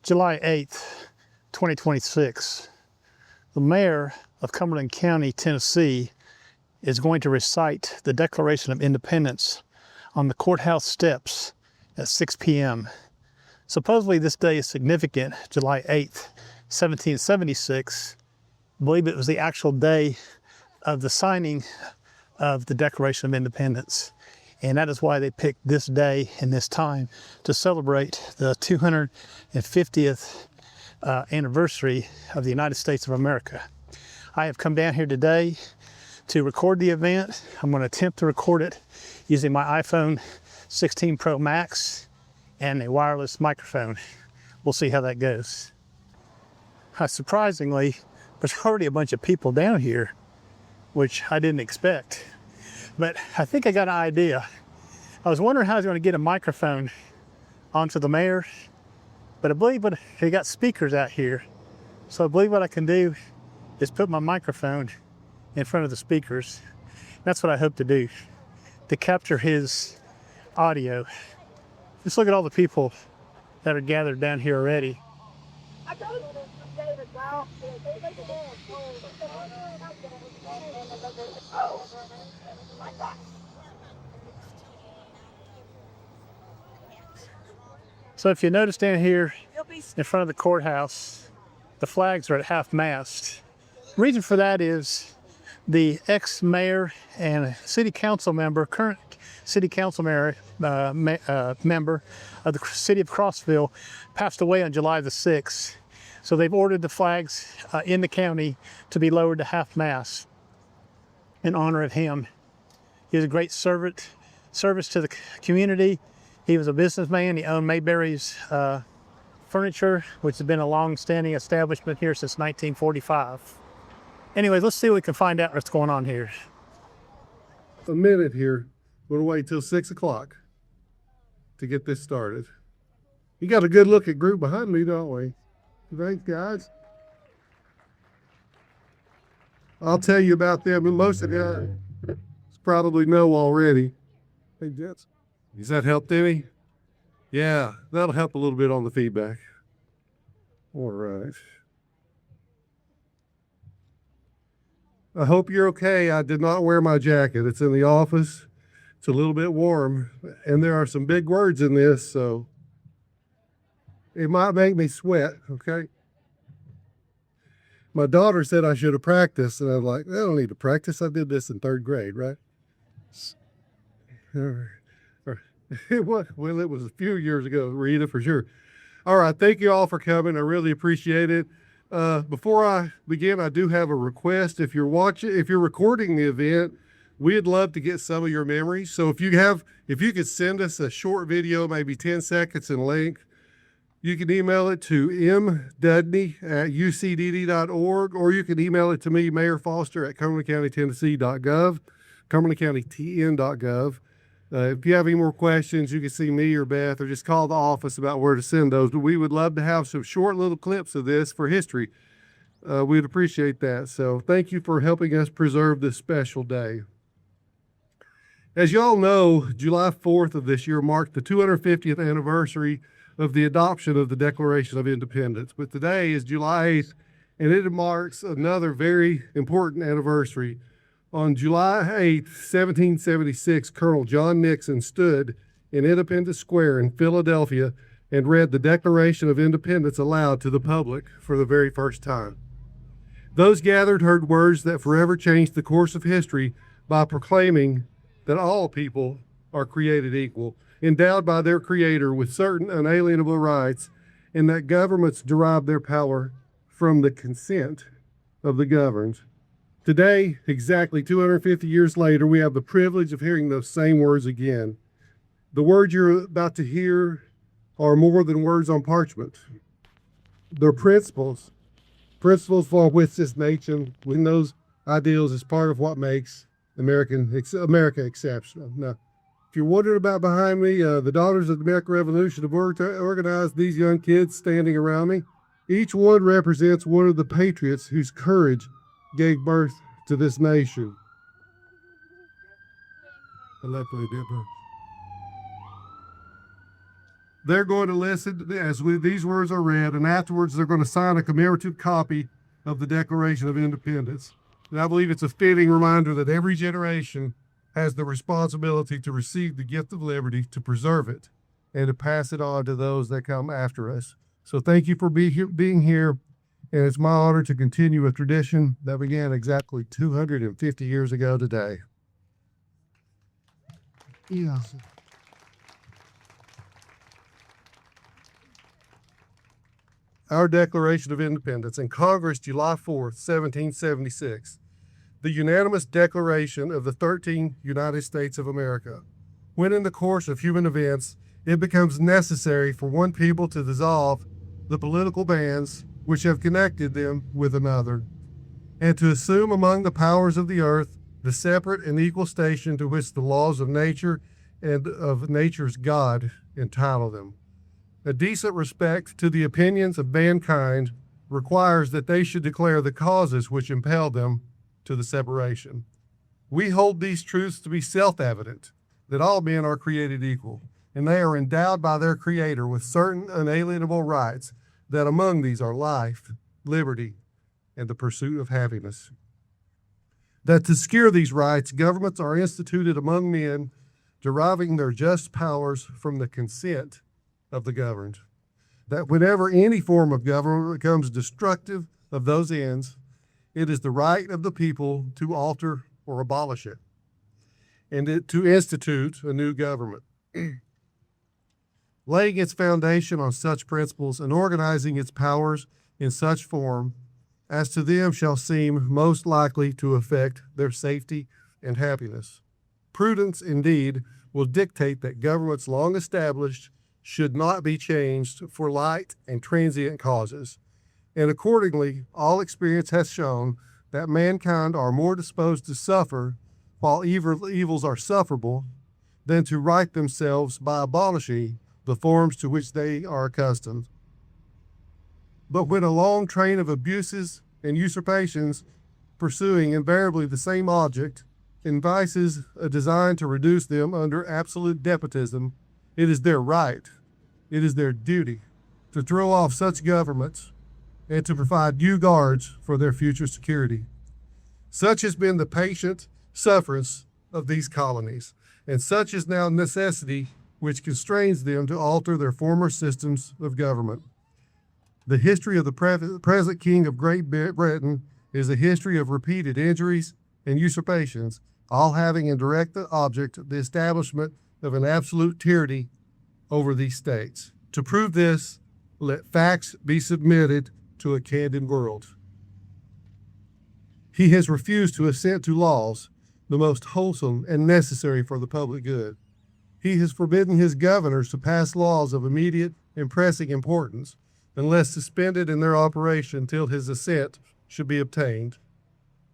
July 8th, 2026. The mayor of Cumberland County, Tennessee, is going to recite the Declaration of Independence on the courthouse steps at 6 p.m. Supposedly this day is significant, July 8th, 1776. I believe it was the actual day of the signing of the Declaration of Independence. And that is why they picked this day and this time to celebrate the 250th anniversary of the United States of America. I have come down here today to record the event. I'm going to attempt to record it using my iPhone 16 Pro Max and a wireless microphone. We'll see how that goes. Surprisingly, there's already a bunch of people down here, which I didn't expect. But I think I got an idea. I was wondering how I was going to get a microphone onto the mayor, but I believe they got speakers out here. So I believe what I can do is put my microphone in front of the speakers. That's what I hope to do, to capture his audio. Just look at all the people that are gathered down here already. So if you notice down here in front of the courthouse, the flags are at half mast. The reason for that is the ex-mayor and city council member, current city council member of the city of Crossville, passed away on July the 6th. So they've ordered the flags in the county to be lowered to half mast in honor of him. He was a great service to the community. He was a businessman. He owned Mayberry's Furniture, which has been a long-standing establishment here since 1945. Anyways, let's see what we can find out what's going on here. A minute here. We'll wait till 6 o'clock to get this started. You got a good looking group behind me, don't we? Thanks, guys. I'll tell you about them, and most of you probably know already. Hey, Jets. Does that help, Timmy? Yeah, that'll help a little bit on the feedback. All right. I hope you're okay. I did not wear my jacket. It's in the office. It's a little bit warm, and there are some big words in this, so it might make me sweat, okay? My daughter said I should have practiced, and I'm like, I don't need to practice. I did this in 3rd grade, right? Well, it was a few years ago, Rita, for sure. All right, thank you all for coming. I really appreciate it. Before I begin, I do have a request. If you're recording the event, we'd love to get some of your memories. So if you could send us a short video, maybe 10 seconds in length, you can email it to mdudney@ucdd.org, or you can email it to me, Mayor Foster, at cumberlandcountytennessee.gov, cumberlandcountytn.gov. If you have any more questions, you can see me or Beth, or just call the office about where to send those. But we would love to have some short little clips of this for history. We'd appreciate that. So thank you for helping us preserve this special day. As you all know, July 4th of this year marked the 250th anniversary of the adoption of the Declaration of Independence. But today is July 8th, and it marks another very important anniversary. On July 8th, 1776, Colonel John Nixon stood in Independence Square in Philadelphia and read the Declaration of Independence aloud to the public for the very first time. Those gathered heard words that forever changed the course of history by proclaiming that all people are created equal, endowed by their Creator with certain unalienable rights, and that governments derive their power from the consent of the governed. Today, exactly 250 years later, we have the privilege of hearing those same words again. The words you're about to hear are more than words on parchment. They're principles for which this nation, when those ideals, is part of what makes America exceptional. Now, if you're wondering about behind me, the Daughters of the American Revolution have organized these young kids standing around me. Each one represents one of the patriots whose courage gave birth to this nation. They're going to listen as these words are read, and afterwards they're going to sign a commemorative copy of the Declaration of Independence. And I believe it's a fitting reminder that every generation has the responsibility to receive the gift of liberty, to preserve it, and to pass it on to those that come after us. So thank you for being here, and it's my honor to continue a tradition that began exactly 250 years ago today. Yeah. Our Declaration of Independence in Congress, July 4th, 1776. The unanimous declaration of the 13 United States of America. When in the course of human events, it becomes necessary for one people to dissolve the political bands which have connected them with another, and to assume among the powers of the earth the separate and equal station to which the laws of nature and of nature's God entitle them. A decent respect to the opinions of mankind requires that they should declare the causes which impelled them to the separation. We hold these truths to be self-evident, that all men are created equal, and they are endowed by their Creator with certain unalienable rights, that among these are life, liberty, and the pursuit of happiness. That to secure these rights, governments are instituted among men, deriving their just powers from the consent of the governed. That whenever any form of government becomes destructive of those ends, it is the right of the people to alter or abolish it, and to institute a new government, laying its foundation on such principles and organizing its powers in such form as to them shall seem most likely to affect their safety and happiness. Prudence, indeed, will dictate that governments long established should not be changed for light and transient causes. And accordingly, all experience has shown that mankind are more disposed to suffer while evils are sufferable than to right themselves by abolishing the forms to which they are accustomed. But when a long train of abuses and usurpations, pursuing invariably the same object, invices a design to reduce them under absolute despotism, it is their right, it is their duty to throw off such governments and to provide new guards for their future security. Such has been the patient sufferance of these colonies, and such is now necessity which constrains them to alter their former systems of government. The history of the present King of Great Britain is a history of repeated injuries and usurpations, all having in direct object the establishment of an absolute tyranny over these states. To prove this, let facts be submitted to a candid world. He has refused to assent to laws, the most wholesome and necessary for the public good. He has forbidden his governors to pass laws of immediate and pressing importance, unless suspended in their operation till his assent should be obtained.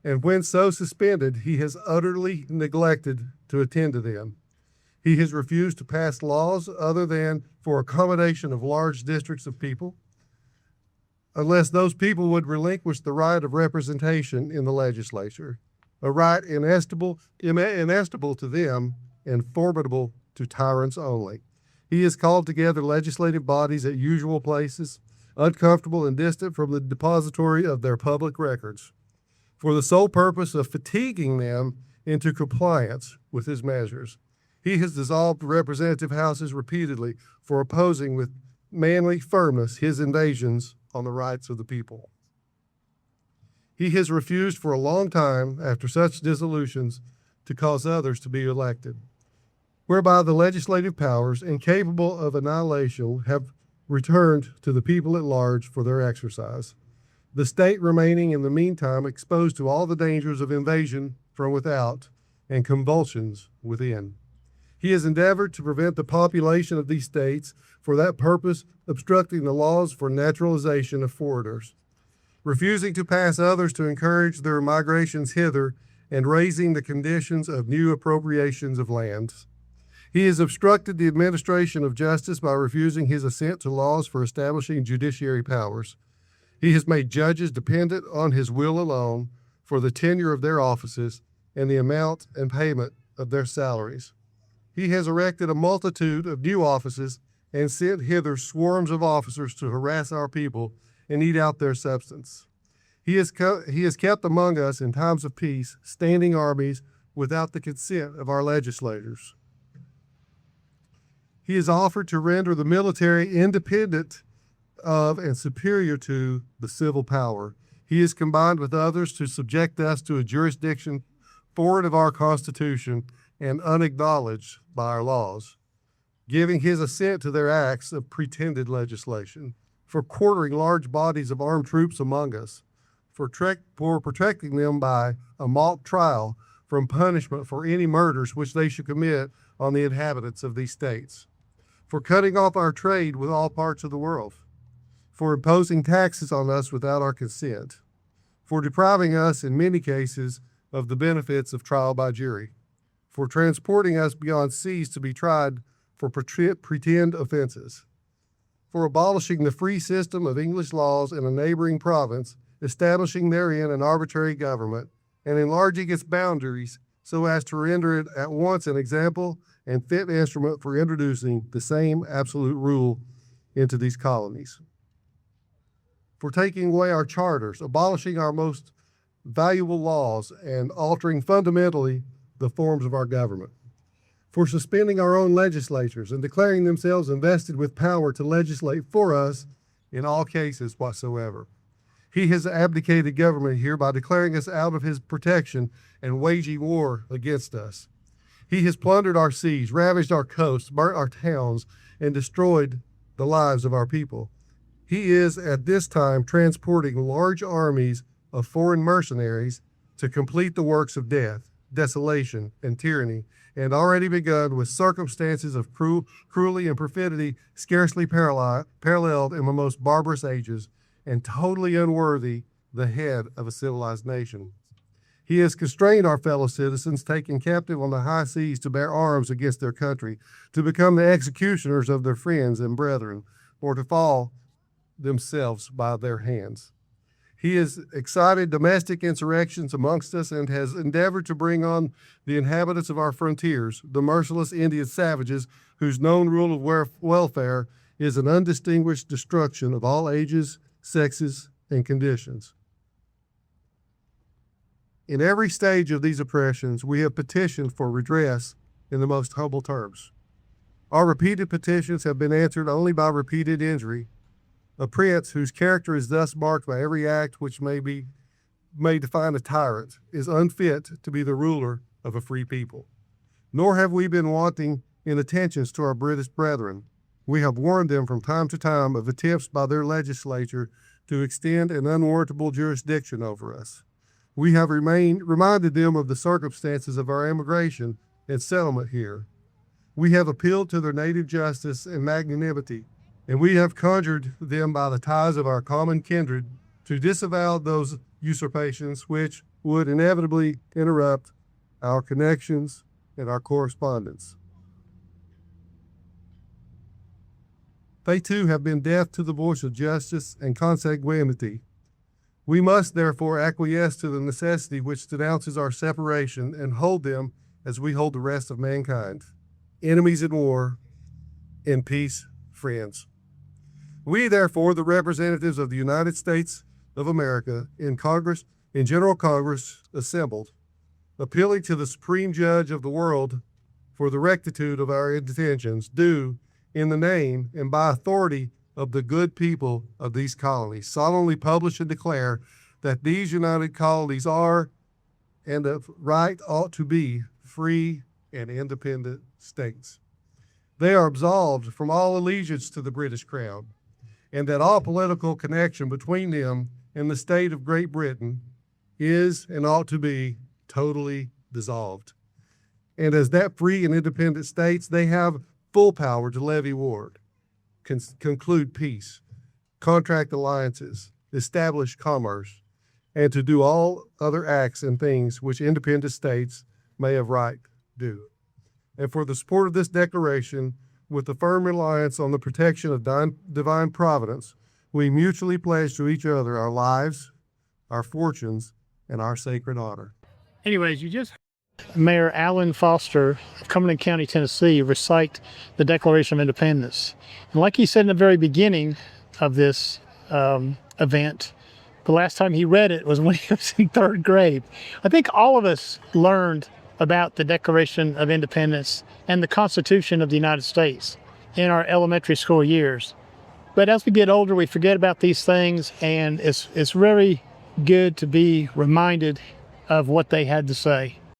And when so suspended, he has utterly neglected to attend to them. He has refused to pass laws other than for accommodation of large districts of people, unless those people would relinquish the right of representation in the legislature, a right inestimable to them and formidable to tyrants only. He has called together legislative bodies at usual places, uncomfortable and distant from the depository of their public records, for the sole purpose of fatiguing them into compliance with his measures. He has dissolved representative houses repeatedly for opposing with manly firmness his invasions on the rights of the people. He has refused for a long time, after such dissolutions, to cause others to be elected, whereby the legislative powers, incapable of annihilation, have returned to the people at large for their exercise, the state remaining in the meantime exposed to all the dangers of invasion from without and convulsions within. He has endeavored to prevent the population of these states, for that purpose obstructing the laws for naturalization of foreigners, refusing to pass others to encourage their migrations hither, and raising the conditions of new appropriations of lands. He has obstructed the administration of justice by refusing his assent to laws for establishing judiciary powers. He has made judges dependent on his will alone for the tenure of their offices and the amount and payment of their salaries. He has erected a multitude of new offices and sent hither swarms of officers to harass our people and eat out their substance. He has kept among us in times of peace standing armies without the consent of our legislators. He has offered to render the military independent of and superior to the civil power. He has combined with others to subject us to a jurisdiction foreign of our Constitution and unacknowledged by our laws, giving his assent to their acts of pretended legislation, for quartering large bodies of armed troops among us, for protecting them by a mock trial from punishment for any murders which they should commit on the inhabitants of these states, for cutting off our trade with all parts of the world, for imposing taxes on us without our consent, for depriving us in many cases of the benefits of trial by jury, for transporting us beyond seas to be tried for pretend offenses, for abolishing the free system of English laws in a neighboring province, establishing therein an arbitrary government, and enlarging its boundaries so as to render it at once an example and fit instrument for introducing the same absolute rule into these colonies, for taking away our charters, abolishing our most valuable laws, and altering fundamentally the forms of our government, for suspending our own legislatures and declaring themselves invested with power to legislate for us in all cases whatsoever. He has abdicated government here by declaring us out of his protection and waging war against us. He has plundered our seas, ravaged our coasts, burnt our towns, and destroyed the lives of our people. He is at this time transporting large armies of foreign mercenaries to complete the works of death, desolation, and tyranny, and already begun with circumstances of cruelty and perfidy scarcely paralleled in the most barbarous ages, and totally unworthy the head of a civilized nation. He has constrained our fellow citizens taken captive on the high seas to bear arms against their country, to become the executioners of their friends and brethren, or to fall themselves by their hands. He has excited domestic insurrections amongst us and has endeavored to bring on the inhabitants of our frontiers, the merciless Indian savages, whose known rule of welfare is an undistinguished destruction of all ages, sexes, and conditions. In every stage of these oppressions, we have petitioned for redress in the most humble terms. Our repeated petitions have been answered only by repeated injury. A prince whose character is thus marked by every act which may define a tyrant is unfit to be the ruler of a free people. Nor have we been wanting in attentions to our British brethren. We have warned them from time to time of attempts by their legislature to extend an unwarrantable jurisdiction over us. We have reminded them of the circumstances of our emigration and settlement here. We have appealed to their native justice and magnanimity, and we have conjured them by the ties of our common kindred to disavow those usurpations which would inevitably interrupt our connections and our correspondence. They too have been deaf to the voice of justice and consanguinity. We must therefore acquiesce to the necessity which denounces our separation and hold them as we hold the rest of mankind, enemies in war, in peace, friends. We, therefore, the representatives of the United States of America in Congress, in General Congress assembled, appealing to the Supreme Judge of the world for the rectitude of our intentions, do, in the name and by authority of the good people of these colonies, solemnly publish and declare that these united colonies are, and of right ought to be, free and independent states. They are absolved from all allegiance to the British Crown, and that all political connection between them and the state of Great Britain is and ought to be totally dissolved. And as that free and independent states, they have full power to levy war, conclude peace, contract alliances, establish commerce, and to do all other acts and things which independent states may of right do. And for the support of this declaration, with the firm reliance on the protection of divine providence, we mutually pledge to each other our lives, our fortunes, and our sacred honor. Anyways, you just Mayor Alan Foster of Cumberland County, Tennessee, recite the Declaration of Independence. And like he said in the very beginning of this event, the last time he read it was when he was in 3rd grade. I think all of us learned about the Declaration of Independence and the Constitution of the United States in our elementary school years. But as we get older, we forget about these things, and it's very good to be reminded of what they had to say.